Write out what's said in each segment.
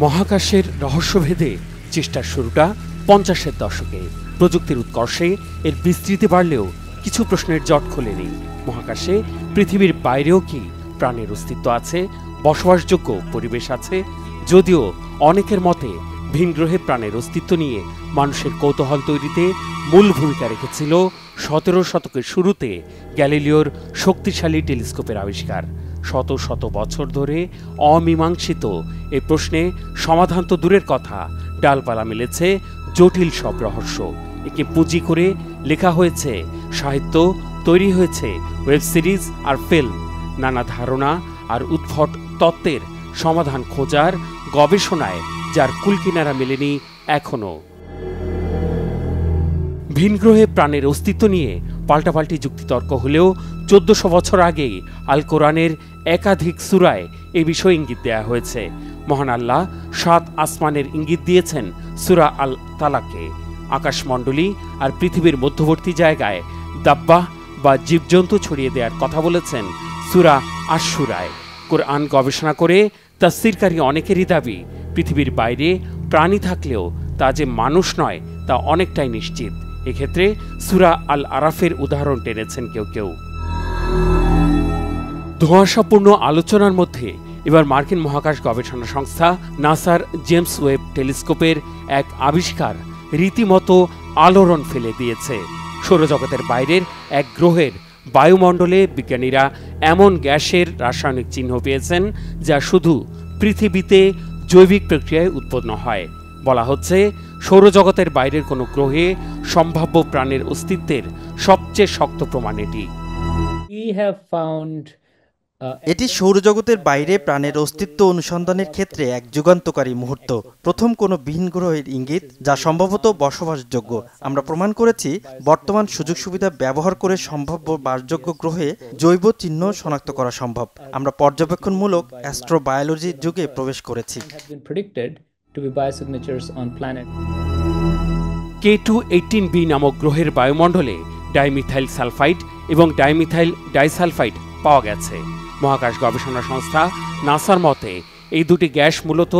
মহাকাশের রহস্যভেদে চেষ্টার শুরুটা ৫০-এর দশকে। প্রযুক্তির উৎকর্ষে এর বিস্তৃতি বাড়লেও কিছু প্রশ্নের জট খোলেনি। মহাকাশে পৃথিবীর বাইরেও কি প্রাণের অস্তিত্ব আছে, বসবাসযোগ্য পরিবেশ আছে? যদিও অনেকের মতে ভিন গ্রহে প্রাণের অস্তিত্ব নিয়ে মানুষের কৌতূহল তৈরিতে মূল ভূমিকা রেখেছিল ১৭ শতকের শুরুতে গ্যালিলিওর শক্তিশালী টেলিস্কোপের আবিষ্কার। শত শত বছর ধরে অমীমাংসিত এই প্রশ্নে সমাধান তো দূরের কথা, ডালপালা মেলেছে জটিল সব রহস্য। একে পুঁজি করে লেখা হয়েছে সাহিত্য, তৈরি হয়েছে ওয়েব সিরিজ আর ফিল্ম। নানা ধারণা আর উদ্ভট তত্ত্বের সমাধান খোঁজার গবেষণায় যার কুলকিনারা মেলেনি এখনো। ভিনগ্রহে প্রাণের অস্তিত্ব নিয়ে পাল্টাপাল্টি যুক্তিতর্ক হলেও ১৪০০ বছর আগেই আল কোরআনের একাধিক সূরায় এ বিষয়ে ইঙ্গিত দেয়া হয়েছে। মহান আল্লাহ ৭ আসমানের ইঙ্গিত দিয়েছেন সূরা আল তালাকে। আকাশমণ্ডলী আর পৃথিবীর মধ্যবর্তী জায়গায় দাব্বাহ বা জীবজন্তু ছড়িয়ে দেওয়ার কথা বলেছেন সূরা আশ-শুরায়। কোরআন গবেষণা করে তাফসীরকারী অনেকেরই দাবি, পৃথিবীর বাইরে প্রাণী থাকলেও তা যে মানুষ নয় তা অনেকটাই নিশ্চিত। এক্ষেত্রে সূরা আল আরাফের উদাহরণ টেনেছেন কেউ কেউ। ধোঁয়াশাপূর্ণ আলোচনার মধ্যে এবার মার্কিন মহাকাশ গবেষণা সংস্থা নাসার জেমস ওয়েব টেলিস্কোপের এক আবিষ্কার রীতিমতো আলোড়ন ফেলে দিয়েছে। সৌরজগতের বাইরের এক গ্রহের বায়ুমণ্ডলে বিজ্ঞানীরা এমন গ্যাসের রাসায়নিক চিহ্ন পেয়েছেন যা শুধু পৃথিবীতে জৈবিক প্রক্রিয়ায় উৎপন্ন হয়। বলা হচ্ছে সৌরজগতের বাইরের কোনো গ্রহে সম্ভাব্য প্রাণের অস্তিত্বের সবচেয়ে শক্ত প্রমাণ এটি। এটি সৌরজগতের বাইরে প্রাণের অস্তিত্ব অনুসন্ধানের ক্ষেত্রে এক যুগান্তকারী মুহূর্ত। প্রথম কোনো ভিন গ্রহের ইঙ্গিত যা সম্ভবত বসবাসযোগ্য। আমরা প্রমাণ করেছি বর্তমান সুযোগ সুবিধা ব্যবহার করে সম্ভাব্য বাসযোগ্য গ্রহে জৈব চিহ্ন শনাক্ত করা সম্ভব। আমরা পর্যবেক্ষণমূলক অ্যাস্ট্রোবায়োলজির যুগে প্রবেশ করেছি। K2-18b নামক গ্রহের বায়ুমণ্ডলে ডাইমিথাইল সালফাইড এবং ডাইমিথাইল ডাইসালফাইড পাওয়া গেছে। মহাকাশ গবেষণা সংস্থা নাসার মতে এই দুটি গ্যাস মূলত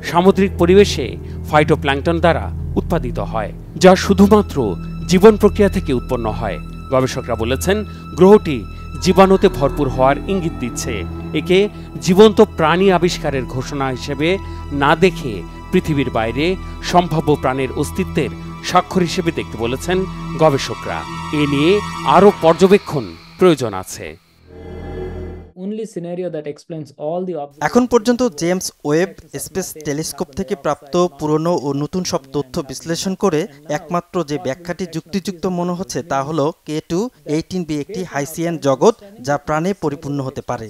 সামুদ্রিক পরিবেশে ফাইটোপ্ল্যাঙ্কটন দ্বারা উৎপাদিত হয়, যা শুধুমাত্র জীবন প্রক্রিয়া থেকে উৎপন্ন হয়। গবেষকরা বলেছেন গ্রহটি জীবাণুতে ভরপুর হওয়ার ইঙ্গিত দিচ্ছে। একে জীবন্ত প্রাণী আবিষ্কারের ঘোষণা হিসেবে না দেখে পৃথিবীর বাইরে সম্ভাব্য প্রাণের অস্তিত্বের স্বাক্ষর হিসেবে দেখতে বলেছেন গবেষকরা। এ নিয়ে আরও পর্যবেক্ষণ প্রয়োজন আছে। এখন পর্যন্ত জেমস ওয়েব স্পেস টেলিস্কোপ থেকে প্রাপ্ত পুরনো ও নতুন সব তথ্য বিশ্লেষণ করে একমাত্র যে ব্যাখ্যাটি যুক্তিযুক্ত মনে হচ্ছে তা হল K2-18b একটি হাইসিয়ান জগৎ যা প্রাণে পরিপূর্ণ হতে পারে।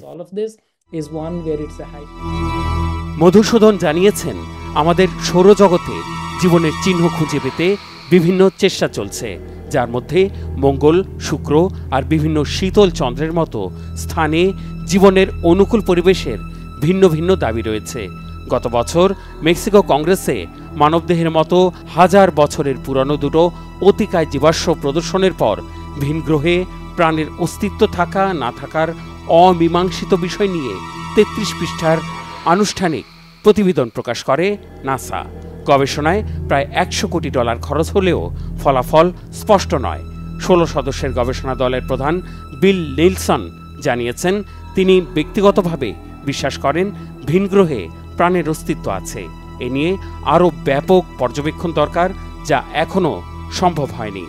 মধুসূদন জানিয়েছেন, আমাদের সৌরজগতে জীবনের চিহ্ন খুঁজে পেতে বিভিন্ন চেষ্টা চলছে, যার মধ্যে মঙ্গল, শুক্র আর বিভিন্ন শীতল চন্দ্রের মতো স্থানে জীবনের অনুকূল পরিবেশের ভিন্ন ভিন্ন দাবি রয়েছে। গত বছর মেক্সিকো কংগ্রেসে মানবদেহের মতো হাজার বছরের পুরানো দুটো অতিকায় জীবাশ্ম প্রদর্শনের পর ভিন গ্রহে প্রাণের অস্তিত্ব থাকা না থাকার অমীমাংসিত বিষয় নিয়ে ৩৩ পৃষ্ঠার আনুষ্ঠানিক প্রতিবেদন প্রকাশ করে নাসা। গবেষণায় প্রায় $100 কোটি খরচ হলেও ফলাফল স্পষ্ট নয়। 16 সদস্যের গবেষণা দলের প্রধান বিল নিলসন জানিয়েছেন, তিনি ব্যক্তিগতভাবে বিশ্বাস করেন ভিন গ্রহে প্রাণের অস্তিত্ব আছে। এ নিয়ে আরও ব্যাপক পর্যবেক্ষণ দরকার, যা এখনও সম্ভব হয়নি।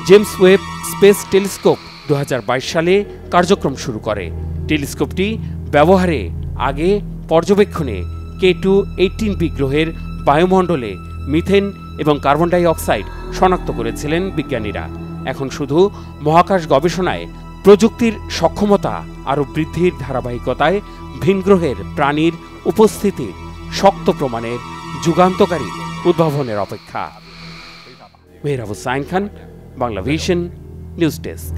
জেমস ওয়েব স্পেস টেলিস্কোপ 2022 সালে কার্যক্রম শুরু করে। টেলিস্কোপটি ব্যবহারে আগে পর্যবেক্ষণে K2-18b গ্রহের বায়ুমণ্ডলে মিথেন এবং কার্বন ডাই অক্সাইড শনাক্ত করেছিলেন বিজ্ঞানীরা। এখন শুধু মহাকাশ গবেষণায় প্রযুক্তির সক্ষমতা আরও বৃদ্ধির ধারাবাহিকতায় ভিন গ্রহের প্রাণীর উপস্থিতির শক্ত প্রমাণের যুগান্তকারী উদ্ভাবনের অপেক্ষা। Mehrab Hussain Khan, Bangla vision news desk.